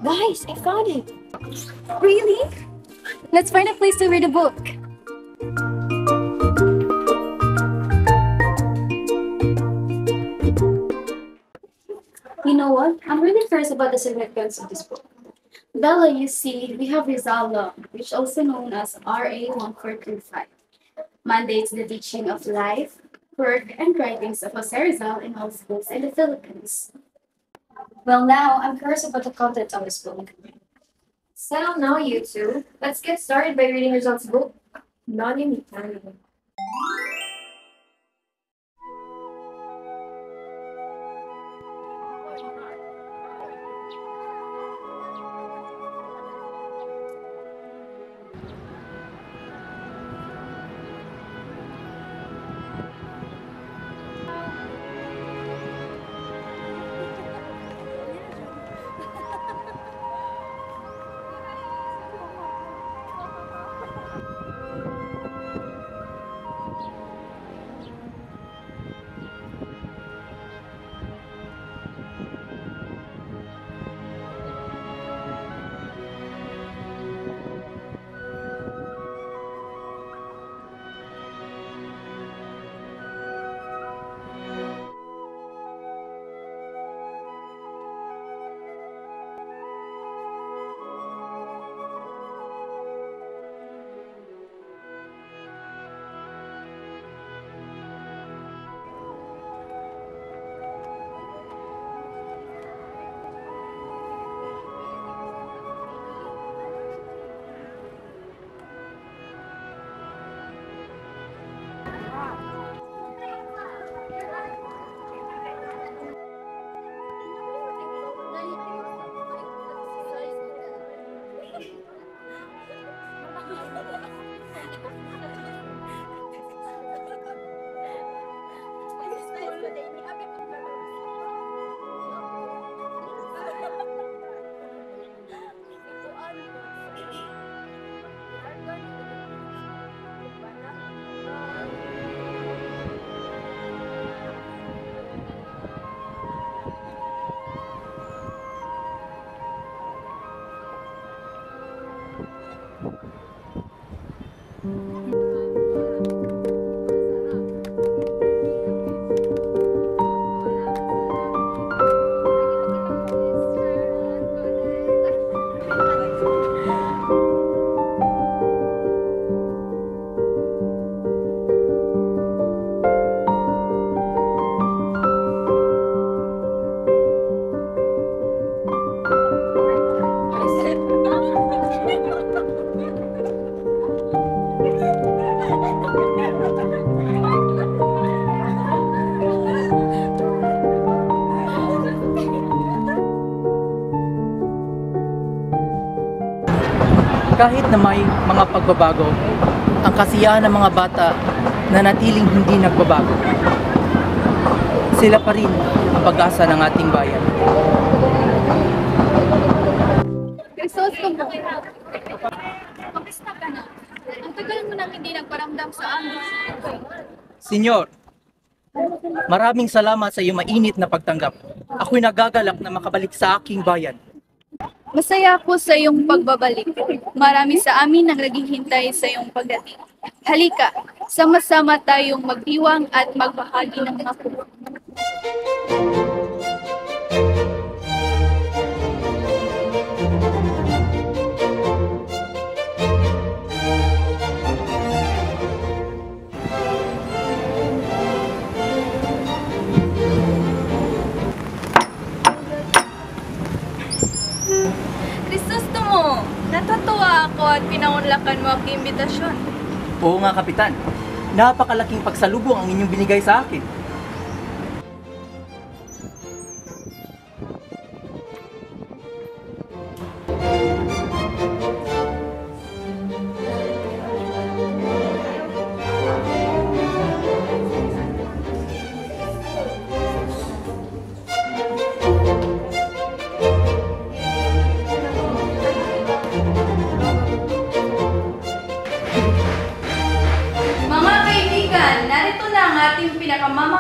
Guys, I found it. Really? Let's find a place to read a book. You know what? I'm really curious about the significance of this book. Bella, you see, we have Rizal Law, which also known as RA 1435, mandates the teaching of life, work, and writings of Jose Rizal in all schools in the Philippines. Well, now I'm curious about the content of this book. Settle now, you two. Let's get started by reading Rizal's book, Nonimitan. Kahit na may mga pagbabago, ang kasiyahan ng mga bata na natiling hindi nagbabago. Sila pa rin ang pag-asa ng ating bayan. Crisostomo, kamusta ka na? Ang tagal mo nang hindi nagparamdam sa amin. Senyor, maraming salamat sa iyong mainit na pagtanggap. Ako'y nagagalak na makabalik sa aking bayan. Masaya ako sa iyong pagbabalik. Marami sa amin ang naghihintay sa iyong pagdating. Halika, sama-sama tayong magdiwang at magbahagi ng mga puso. Crisostomo, natatawa ako at pinaunlakan mo ang imbitasyon. Oo nga, Kapitan. Napakalaking pagsalubong ang inyong binigay sa akin. Mga kaibigan, narito na ang ating pinakamamahal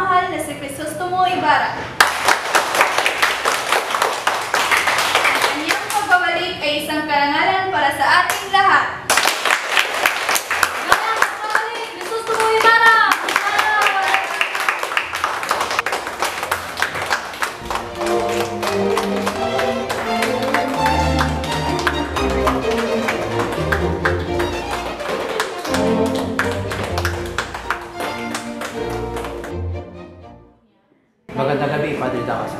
Magandang gabi, Padre Damaso.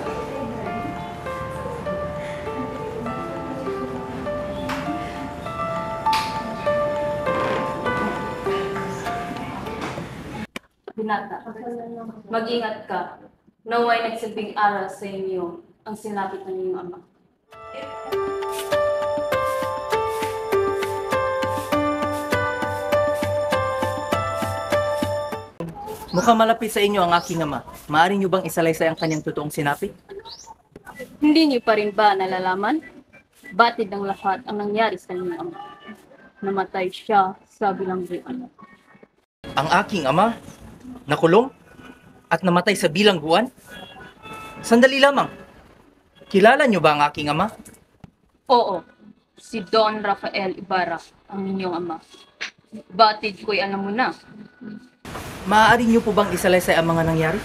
Binata, mag-ingat ka. Naway nagsilbing aral sa inyo ang sinapit ng iyong ama. Mukhang malapit sa inyo ang aking ama. Maaari niyo bang isalaysay ang kanyang totoong sinapit? Hindi niyo pa rin ba nalalaman? Batid ang lahat ang nangyari sa inyong ama. Namatay siya sa bilangguan. Ang aking ama? Nakulong? At namatay sa bilangguan? Sandali lamang. Kilala niyo ba ang aking ama? Oo, si Don Rafael Ibarra ang inyong ama. Batid ko'y alam mo na. Maaari niyo po bang isalaysay ang mga nangyari?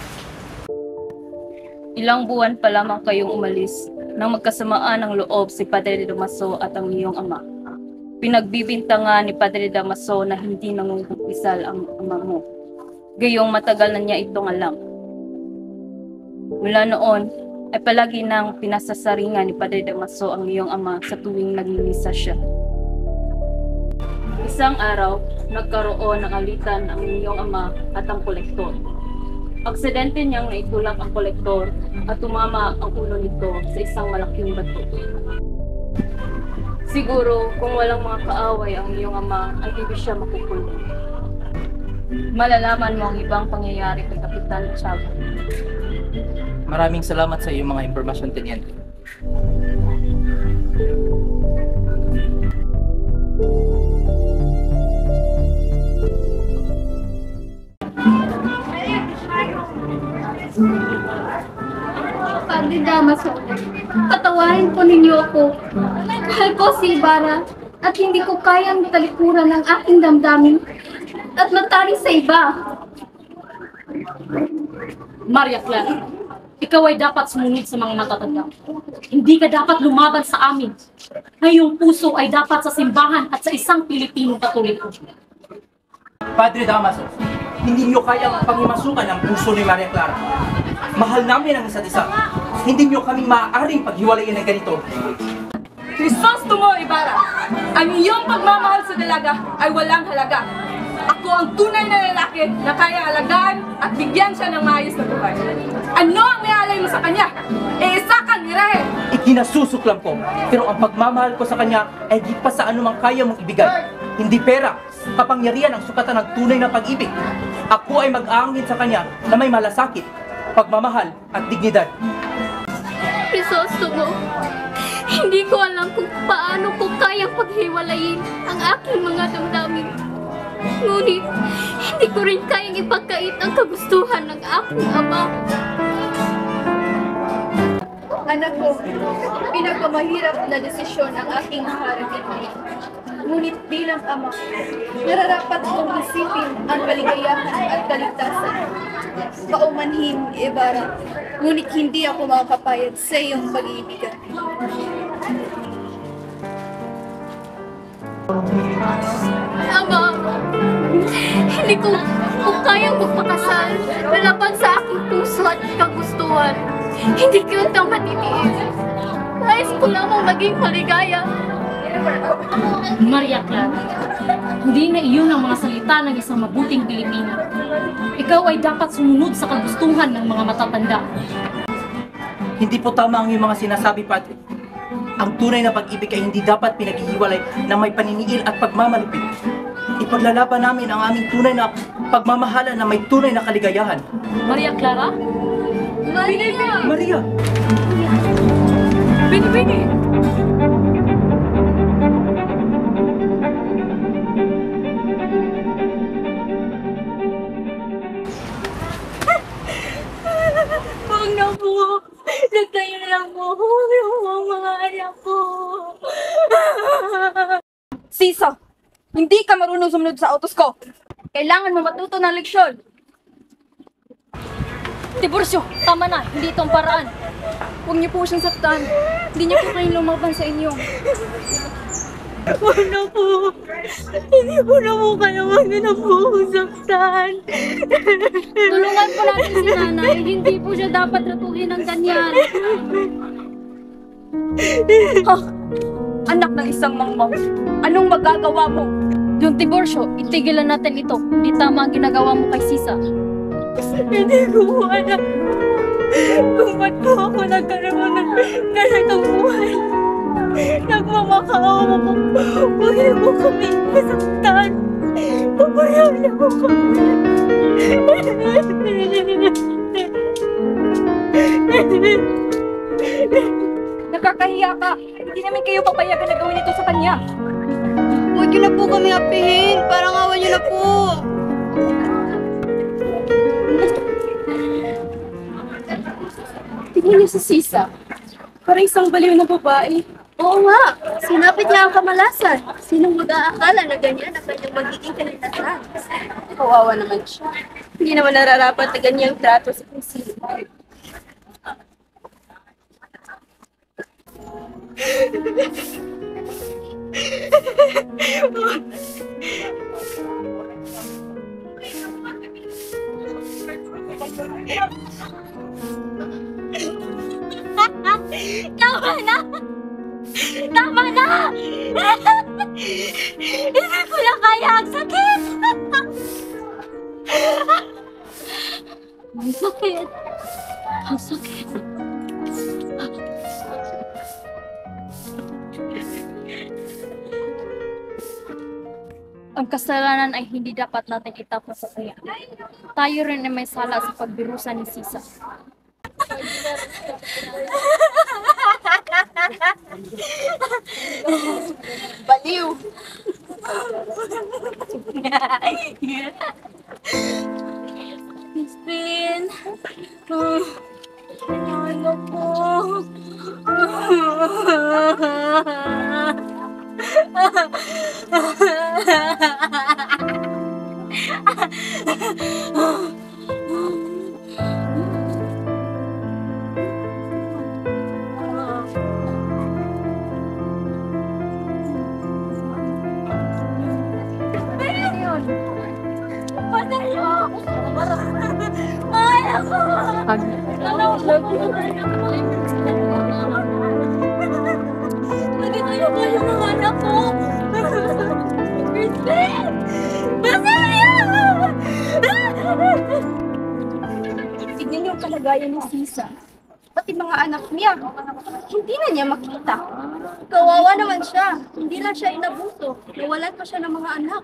Ilang buwan pa lamang kayong umalis nang magkasamaan ng loob si Padre Damaso at ang iyong ama. Pinagbibintangan ni Padre Damaso na hindi nangungumpisal ang ama mo. Gayong matagal na niya itong alam. Mula noon, ay palagi nang pinasasaringan ni Padre Damaso ang iyong ama sa tuwing nagmimisa siya. Isang araw, nagkaroon ng alitan ang iyong ama at ang kolektor. Aksidente niyang naitulak ang kolektor at tumama ang ulo nito sa isang malaking bato. Siguro, kung walang mga kaaway ang iyong ama, ay hindi siya makukulong. Malalaman mo ang ibang pangyayari kay Kapitan Chavo. Maraming salamat sa iyong mga impormasyon, Teniente. Padre Damaso, patawarin po ninyo ako. Mahal ko si Ibarra at hindi ko kayang talikuran ng aking damdamin at matari sa iba. Maria Clara, ikaw ay dapat sumunod sa mga matatanda. Hindi ka dapat lumaban sa amin. Ngayong puso ay dapat sa simbahan at sa isang Pilipinong Katoliko. Padre Damaso, hindi niyo kayang pangimasukan ang puso ni Maria Clara. Mahal namin ang isa't isa. Hindi niyo kaming maaaring paghiwalayin ng ganito. Crisostomo Ibarra, ang iyong pagmamahal sa dalaga ay walang halaga. Ako ang tunay na lalaki na kaya alagaan at bigyan siya ng maayos na buhay. Ano ang may mo sa kanya? Isa kang irahe! Ikinasusulklam ko, pero ang pagmamahal ko sa kanya ay di pa sa anumang kaya mong ibigay. Hindi pera, kapangyarihan ang sukatan ng tunay na pag-ibig. Ako ay mag-aangkin sa kanya na may malasakit, pagmamahal at dignidad. Crisostomo, hindi ko alam kung paano ko kayang paghiwalayin ang aking mga damdamin. Ngunit, hindi ko rin kayang ipagkait ang kagustuhan ng aking ama. Anak ko, pinagmamahirap na desisyon ang aking harapin. Ngunit bilang ama, nararapat kong isipin ang kaligayahan at kaligtasan. Paumanhin, Ibarra, ngunit hindi ako makakapayag sa iyong pag-iibigan. Ama, hindi ko kayang magpakasal na laban sa aking puso at kagustuhan. Hindi ko itong matitiis. Nais ko lamang maging maligaya. Maria Clara, hindi na iyon ang mga salita ng isang mabuting Pilipino. Ikaw ay dapat sumunod sa kagustuhan ng mga matatanda. Hindi po tama ang iyong mga sinasabi, Padre. Ang tunay na pag-ibig ay hindi dapat pinaghihiwalay na may paniniil at pagmamalupit. Ipaglalaban namin ang aming tunay na pagmamahala na may tunay na kaligayahan. Maria Clara? Maria! Bini-bini! Huwag na po. Nagtayo na lang po. Yung mga anak ko. Sisa, hindi ka marunong sumunod sa autos ko. Kailangan mo matuto ng leksyon. Tiburcio, tama na. Hindi itong paraan. Huwag niyo po siyang saktan. Hindi niyo po kayong lumaban sa inyo. Wala po. Hindi po na po kayo. Huwag niyo na po akong saktan. Tulungan po natin si nanay. Hindi po siya dapat ratuhin ng ganyan. Anak ng isang mangmang, anong magagawa mo? Yung diborsyo, itigilan natin ito. Hindi tama ang ginagawa mo kay Sisa. Hindi ko po alam kung ba't po ako nagkaroon ng ganitong buhay. Nagmamakaawa ko. Huwag niyo po kami masaktan. Pabayaan niyo po kami. Nakakahiya ka. Hindi namin kayo papayagan na gawin ito sa kanya. Huwag niyo na po kami apihin. Parang awan niyo na po. Tingnan niyo si Sisa. Parang isang baliw na babae. Oo nga. Sinapit niya ang kamalasan. Sinong mag-aakala na ganyan ang kanyang magiging kalinasan? Kawawa naman siya. Hindi naman nararapat na ganyang trato sa konsili. Tama na! Tama na! Hindi ko na kaya ang sakit! Ang sakit! Ang sakit! Ang kasalanan ay hindi dapat natin itapon sa kanya. Tayo rin ay may sala sa pagbirusa ni Sisa. Baliw! Crispin! Ano po? Nandito yung mga anak ko! Crispin! Basilio! Tignan niyo ang kalagayan ni Sisa. Pati mga anak niya. Hindi na niya makita. Kawawa naman siya. Hindi lang siya inabuso. Nawalan pa siya ng mga anak.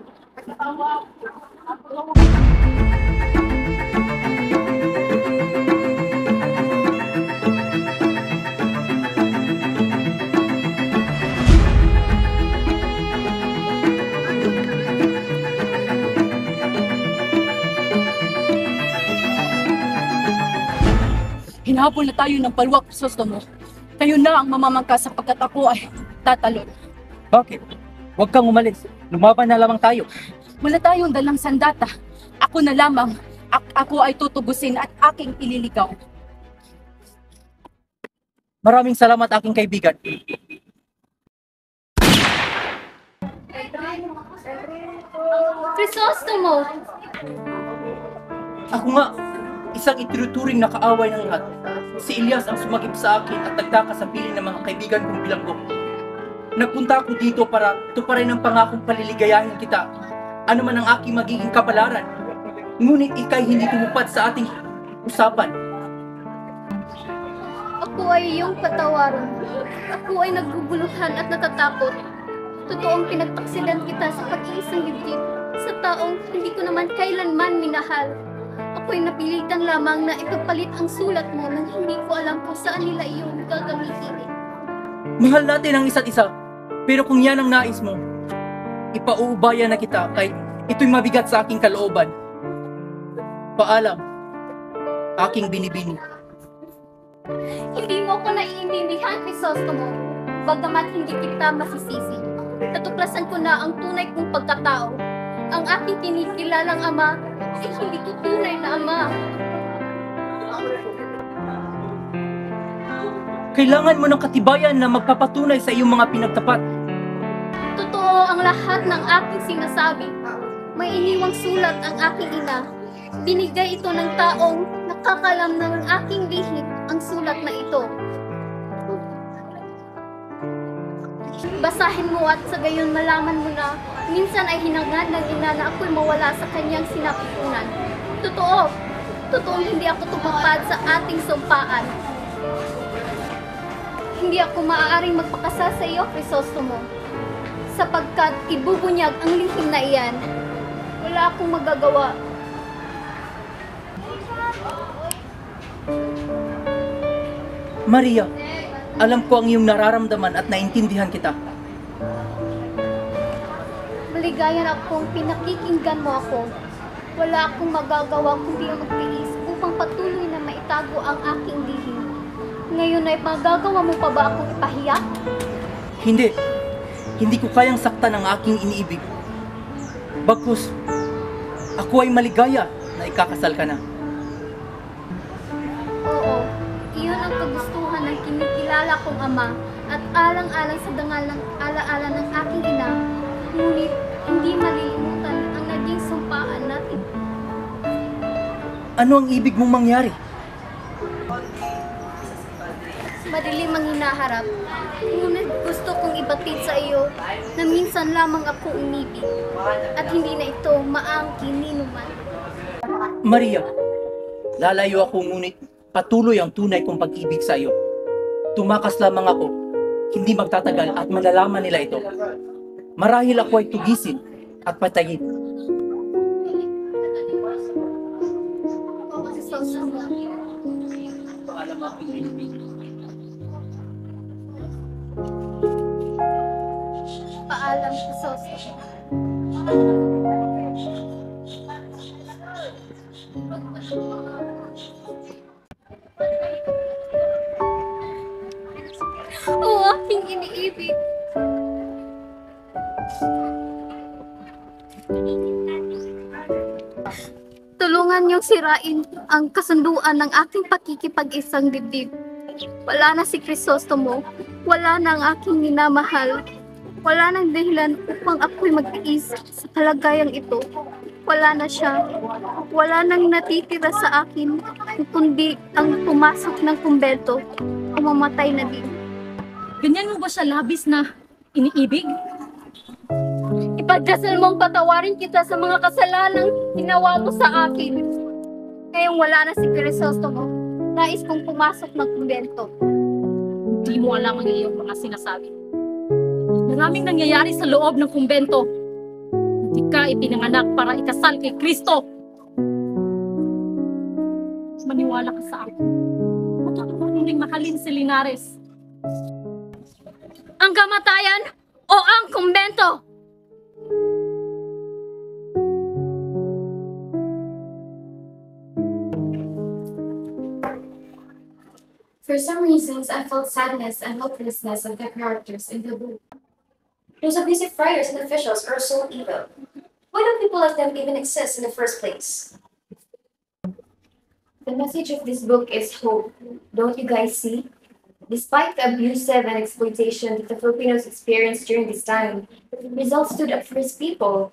Hinahabol na tayo ng palwa, Crisostomo. Kayo na ang mamamangka sapagkat ako ay tatalon. Bakit? Huwag kang umalis. Lumaban na lamang tayo. Wala tayong dalang sandata. Ako na lamang. Ako ay tutubusin at aking ililigaw. Maraming salamat aking kaibigan. Crisostomo! Ako nga, isang itinuturing na kaaway ng lahat. Si Elias ang sumagip sa akin at nagtaka sa piling ng mga kaibigan kong bilanggo. Nagpunta ako dito para tuparin ang pangakong paliligayahin kita. Ano man ang aking magiging kapalaran. Ngunit ikay hindi tumupad sa ating usapan. Ako ay iyong patawaran. Ako ay nagguguluhan at natatakot. Totoong pinagtaksilan kita sa pag-iisang dibdib sa taong hindi ko naman kailanman minahal. Ako'y napilitan lamang na ipagpalit ang sulat mo nang hindi ko alam kung saan nila iyong gagamitin. Mahal natin ang isa't isa. Pero kung yan ang nais mo, ipauubaya na kita kahit ito'y mabigat sa aking kalooban. Paalam, aking binibini. Hindi mo ko naiintindihan, Crisostomo. Bagamat hindi kita masisisi, natuklasan ko na ang tunay kong pagkatao. Ang aking tinikilalang ama ay hindi ko tunay na ama. Kailangan mo ng katibayan na magpapatunay sa iyong mga pinagtapat. Totoo ang lahat ng aking sinasabi. May iniwang sulat ang aking ina. Binigay ito ng taong nakakalam ng aking lihim ang sulat na ito. Basahin mo at sa gayon malaman mo na minsan ay hinangad ng ina na ako'y mawala sa kanyang sinapupunan. Totoo! Totoong hindi ako tumupad sa ating sumpaan. Hindi ako maaaring magpakasal sa iyo, Crisostomo, sapagkat ibubunyag ang lihim na iyan. Wala akong magagawa. Maria, alam ko ang iyong nararamdaman at naintindihan kita. Maligayan akong pinakikinggan mo ako. Wala akong magagawa kundi ang magtiis upang patuloy na maitago ang aking lihim. Ngayon ay magagawa mo pa ba akong ipahiya? Hindi. Hindi ko kayang saktan ang aking iniibig. Bagkus, ako ay maligaya na ikakasal ka na. Oo, iyon ang kagustuhan ng kinikilala kong ama at alang-alang sa dangal ng alaala ng aking ina. Ngunit hindi malilimutan ang naging sumpaan natin. Ano ang ibig mong mangyari? Madilim ang hinaharap. Ngunit gusto kong ibatid sa iyo na minsan lamang ako umibig at hindi na ito maangkin ninuman. Maria, lalayo ako ngunit patuloy ang tunay kong pag-ibig sa iyo. Tumakas lamang ako, hindi magtatagal at malalaman nila ito. Marahil ako ay tugisin at patayin. Paalam, Crisostomo. O aking iniibig. Tulungan niyong sirain ang kasunduan ng aking pakikipag-isang dibdib. Wala na si Crisostomo. Wala na ang aking minamahal. Wala nang dahilan upang ako'y magtiis sa kalagayang ito. Wala na siya. Wala nang natitira sa akin, kundi ang pumasok ng kumbento o mamatay na din. Ganyan mo ba siya labis na iniibig? Ipagdasal mong patawarin kita sa mga kasalanang ginawa mo sa akin. Ngayong wala na si Crisostomo, nais kong pumasok ng kumbento. Hindi mo alam ang iyong mga sinasabi. Maraming nangyayari sa loob ng kumbento. Hindi ka ipinanganak para ikasal kay Kristo. Maniwala ka sa akin. Matutunan ring mahalin si Linares. Ang kamatayan o ang kumbento? For some reasons, I felt sadness and hopelessness of the characters in the book. Those abusive friars and officials are so evil. Why do people like them even exist in the first place? The message of this book is hope. Don't you guys see? Despite the abusive and exploitation that the Filipinos experienced during this time, results stood up for his people.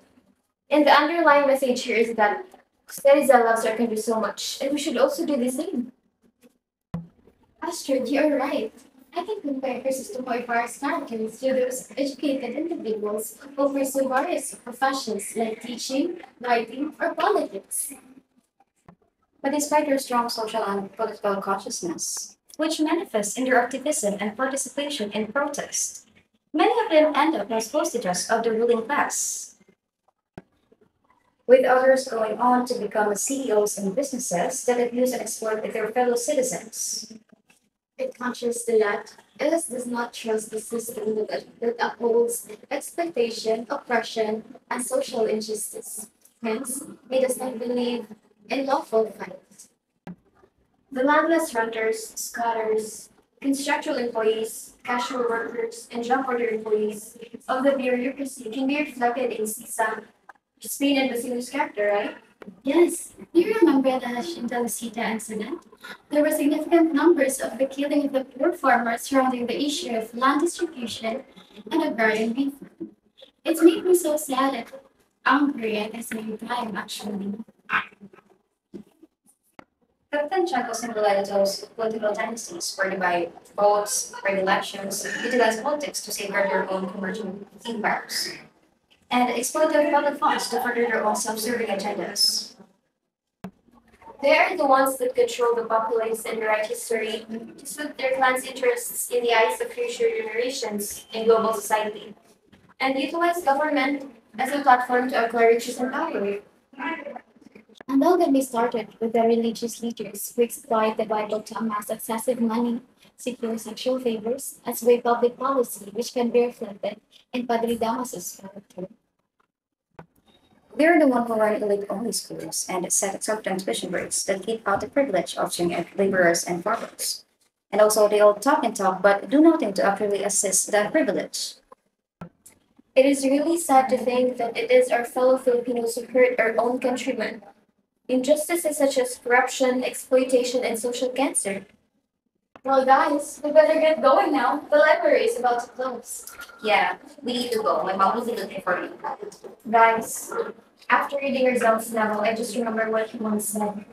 And the underlying message here is that Ceriza loves our country so much, and we should also do the same. Astrid, you're right. I can compare Crisostomo Ibarra's characters to those educated individuals who pursue various professions like teaching, writing, or politics. But despite their strong social and political consciousness, which manifests in their activism and participation in protest, many of them end up as hostages of the ruling class, with others going on to become CEOs in businesses that abuse and exploit their fellow citizens. It contrasts the that Ellis does not trust the system that upholds exploitation, oppression, and social injustice. Hence, he does not believe in lawful fight. The landless renters, squatters, construction employees, casual workers, and job order employees of the bureaucracy can be reflected in Sisa, Spain and Basilo's character, right? Yes. Do you remember the Shindalasita incident? There were significant numbers of the killing of the poor farmers surrounding the issue of land distribution and agrarian reform. It made me so sad and angry at the same time, actually. Captain Chaco symbolized those political tendencies whereby votes, elections, utilize politics to safeguard their own commercial empires and exploit their public funds to further their own self-serving agendas. They are the ones that control the populace and write history to suit their clan's interests in the eyes of future generations in global society, and utilize government as a platform to acquire riches and power. And don't get me started with the religious leaders who exploit the Bible to amass excessive money, secure sexual favors, as way public policy, which can be reflected in Padre Damas's character. They're the one who run elite-only schools and set exorbitant tuition rates that keep out the privilege of young laborers and farmers. And also, they all talk and talk, but do nothing to actually assist the privilege. It is really sad to think that it is our fellow Filipinos who hurt our own countrymen. Injustices such as corruption, exploitation, and social cancer. Well, guys, we better get going now. The library is about to close. Yeah, we need to go. My mom will be looking for me. Guys, after reading Rizal's novel, I just remember what he once said.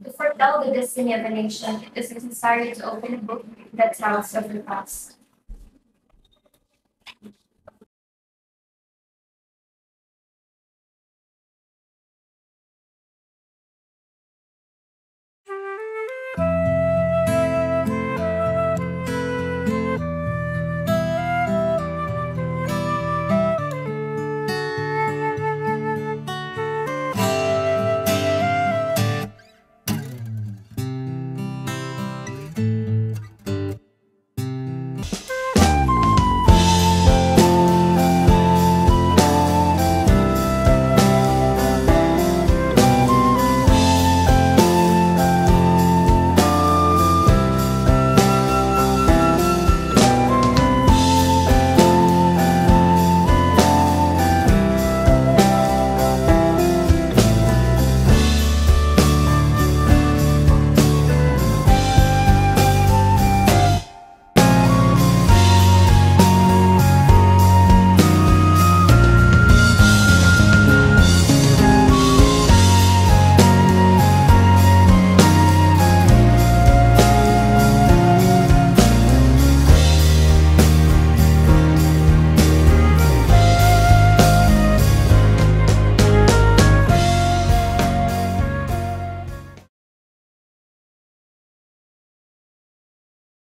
To foretell the destiny of a nation, it is necessary to open a book that tells of the past.